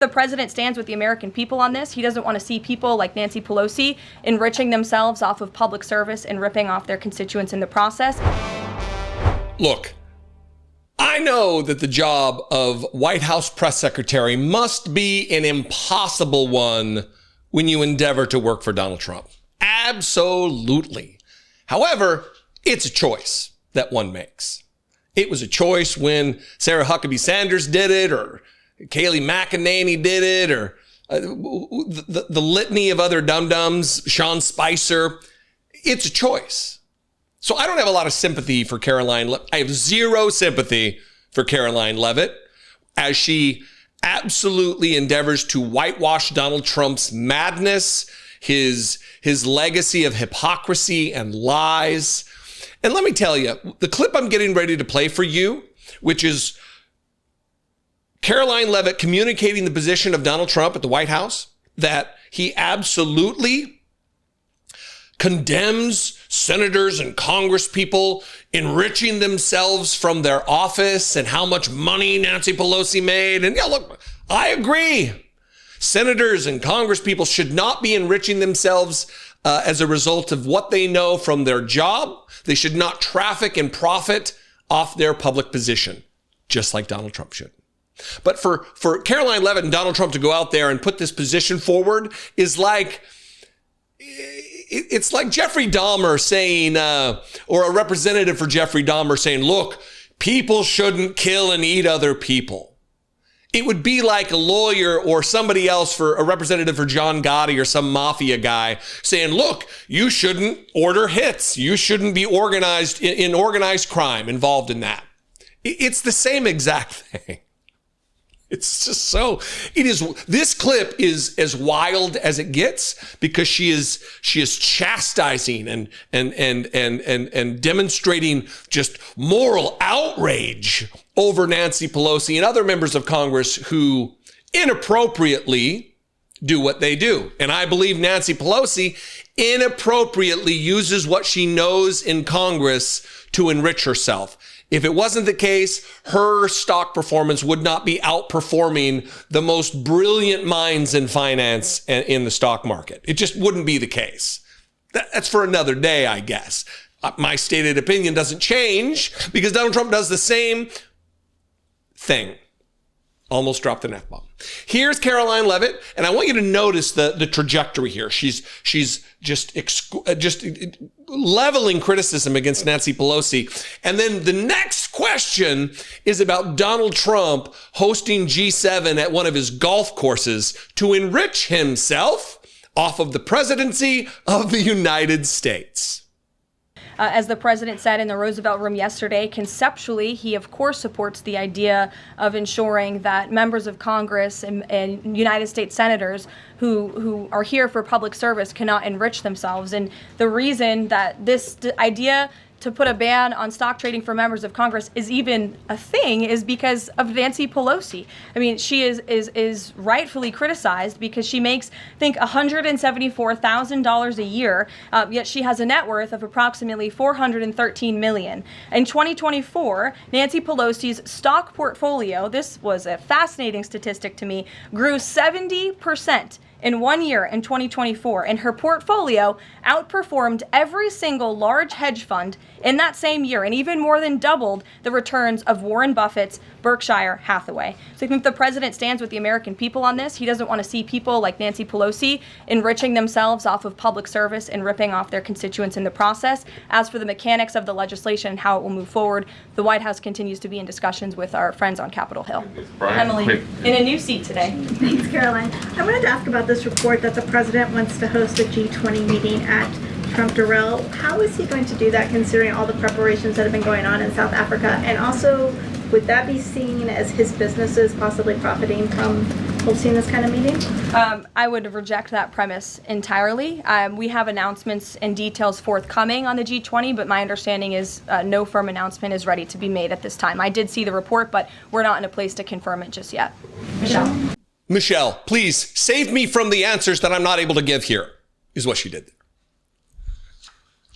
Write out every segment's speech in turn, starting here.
The president stands with the American people on this. He doesn't want to see people like Nancy Pelosi enriching themselves off of public service and ripping off their constituents in the process. Look, I know that the job of White House press secretary must be an impossible one when you endeavor to work for Donald Trump. Absolutely. However, it's a choice that one makes. It was a choice when Sarah Huckabee Sanders did it, or Kayleigh McEnany did it, or the litany of other dum-dums, Sean Spicer. It's a choice. So I don't have a lot of sympathy for Karoline. I have zero sympathy for Karoline Leavitt as she absolutely endeavors to whitewash Donald Trump's madness, his legacy of hypocrisy and lies. And let me tell you, the clip I'm getting ready to play for you, which is Karoline Leavitt communicating the position of Donald Trump at the White House, that he absolutely condemns senators and congresspeople enriching themselves from their office and how much money Nancy Pelosi made. And yeah, look, I agree. Senators and congresspeople should not be enriching themselves as a result of what they know from their job. They should not traffic and profit off their public position, just like Donald Trump should. But for Karoline Leavitt and Donald Trump to go out there and put this position forward is like, it's like Jeffrey Dahmer saying, or a representative for Jeffrey Dahmer saying, look, people shouldn't kill and eat other people. It would be like a lawyer or somebody else, for a representative for John Gotti or some mafia guy, saying, look, you shouldn't order hits. You shouldn't be organized in organized crime involved in that. It's the same exact thing. It's just so, it is, this clip is as wild as it gets, because she is chastising and demonstrating just moral outrage over Nancy Pelosi and other members of Congress who inappropriately do what they do. And I believe Nancy Pelosi inappropriately uses what she knows in Congress to enrich herself. If it wasn't the case, her stock performance would not be outperforming the most brilliant minds in finance and in the stock market. It just wouldn't be the case. That's for another day, I guess. My stated opinion doesn't change because Donald Trump does the same thing. Almost dropped an F-bomb. Here's Karoline Leavitt, and I want you to notice the trajectory here. She's just leveling criticism against Nancy Pelosi. And then the next question is about Donald Trump hosting G7 at one of his golf courses to enrich himself off of the presidency of the United States. As the president said in the Roosevelt Room yesterday, conceptually, he of course supports the idea of ensuring that members of Congress and United States senators who are here for public service cannot enrich themselves. And the reason that this idea to put a ban on stock trading for members of Congress is even a thing is because of Nancy Pelosi. I mean, she is rightfully criticized because she makes, I think, $174,000 a year, yet she has a net worth of approximately $413 million. In 2024, Nancy Pelosi's stock portfolio, this was a fascinating statistic to me, grew 70% in 1 year in 2024, and her portfolio outperformed every single large hedge fund in that same year, and even more than doubled the returns of Warren Buffett's Berkshire Hathaway. So I think the president stands with the American people on this. He doesn't want to see people like Nancy Pelosi enriching themselves off of public service and ripping off their constituents in the process. As for the mechanics of the legislation and how it will move forward, the White House continues to be in discussions with our friends on Capitol Hill. Emily, in a new seat today. Thanks, Caroline. I wanted to ask about this report that the president wants to host a G20 meeting at Trump Durrell. How is he going to do that, considering all the preparations that have been going on in South Africa? And also, would that be seen as his businesses possibly profiting from hosting this kind of meeting? I would reject that premise entirely. We have announcements and details forthcoming on the G20, but my understanding is no firm announcement is ready to be made at this time. I did see the report, but we're not in a place to confirm it just yet. Michelle, please save me from the answers that I'm not able to give here, is what she did.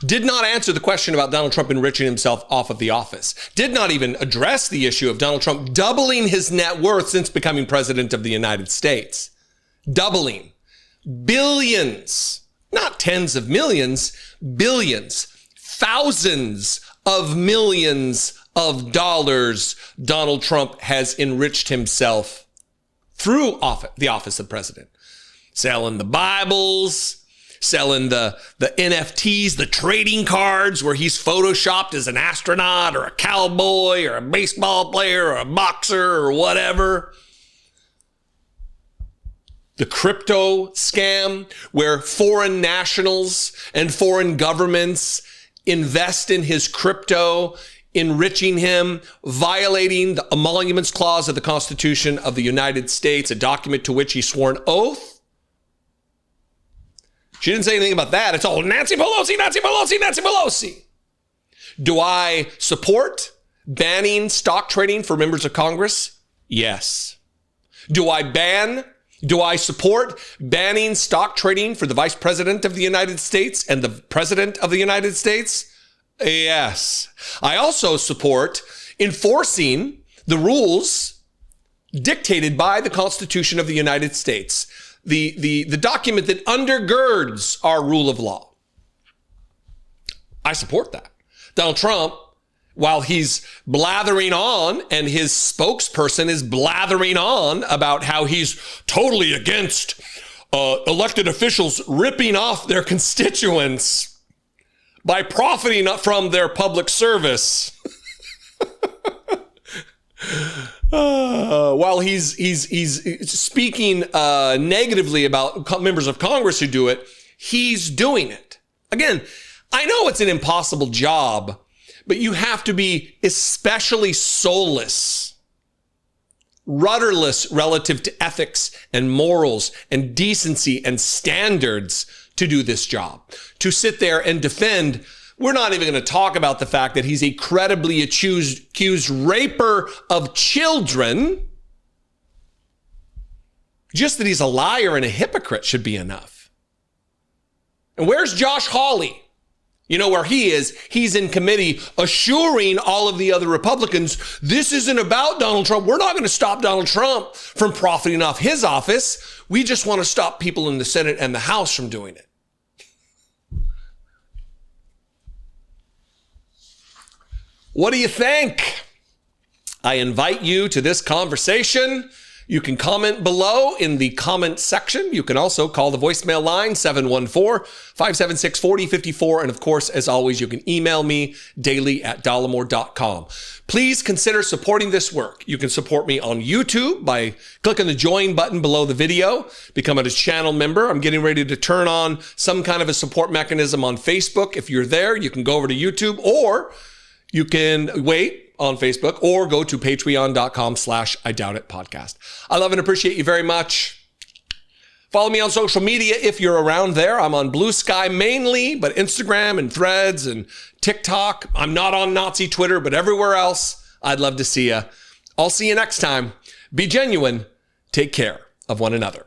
Did not answer the question about Donald Trump enriching himself off of the office. Did not even address the issue of Donald Trump doubling his net worth since becoming president of the United States. Doubling. Billions, not tens of millions, billions, thousands of millions of dollars Donald Trump has enriched himself through the office of president. Selling the Bibles, selling the NFTs, the trading cards where he's photoshopped as an astronaut or a cowboy or a baseball player or a boxer or whatever. The crypto scam where foreign nationals and foreign governments invest in his crypto, enriching him, violating the Emoluments Clause of the Constitution of the United States, a document to which he swore an oath. She didn't say anything about that. It's all Nancy Pelosi, Nancy Pelosi, Nancy Pelosi. Do I support banning stock trading for members of Congress? Yes. Do I support banning stock trading for the Vice President of the United States and the President of the United States? Yes. I also support enforcing the rules dictated by the Constitution of the United States, the document that undergirds our rule of law. I support that. Donald Trump, while he's blathering on and his spokesperson is blathering on about how he's totally against elected officials ripping off their constituents by profiting from their public service. While he's speaking negatively about members of Congress who do it, he's doing it. Again, I know it's an impossible job, but you have to be especially soulless, rudderless relative to ethics and morals and decency and standards to do this job. To sit there and defend, we're not even going to talk about the fact that he's a credibly accused raper of children. Just that he's a liar and a hypocrite should be enough. And where's Josh Hawley? You know where he is? He's in committee assuring all of the other Republicans, this isn't about Donald Trump. We're not going to stop Donald Trump from profiting off his office. We just want to stop people in the Senate and the House from doing it. What do you think? I invite you to this conversation. You can comment below in the comment section. You can also call the voicemail line 714-576-4054. And of course, as always, you can email me daily@dollemore.com. Please consider supporting this work. You can support me on YouTube by clicking the join button below the video, become a channel member. I'm getting ready to turn on some kind of a support mechanism on Facebook. If you're there, you can go over to YouTube, or you can wait on Facebook, or go to patreon.com/IDoubtItPodcast. I love and appreciate you very much. Follow me on social media if you're around there. I'm on Blue Sky mainly, but Instagram and Threads and TikTok. I'm not on Nazi Twitter, but everywhere else, I'd love to see you. I'll see you next time. Be genuine. Take care of one another.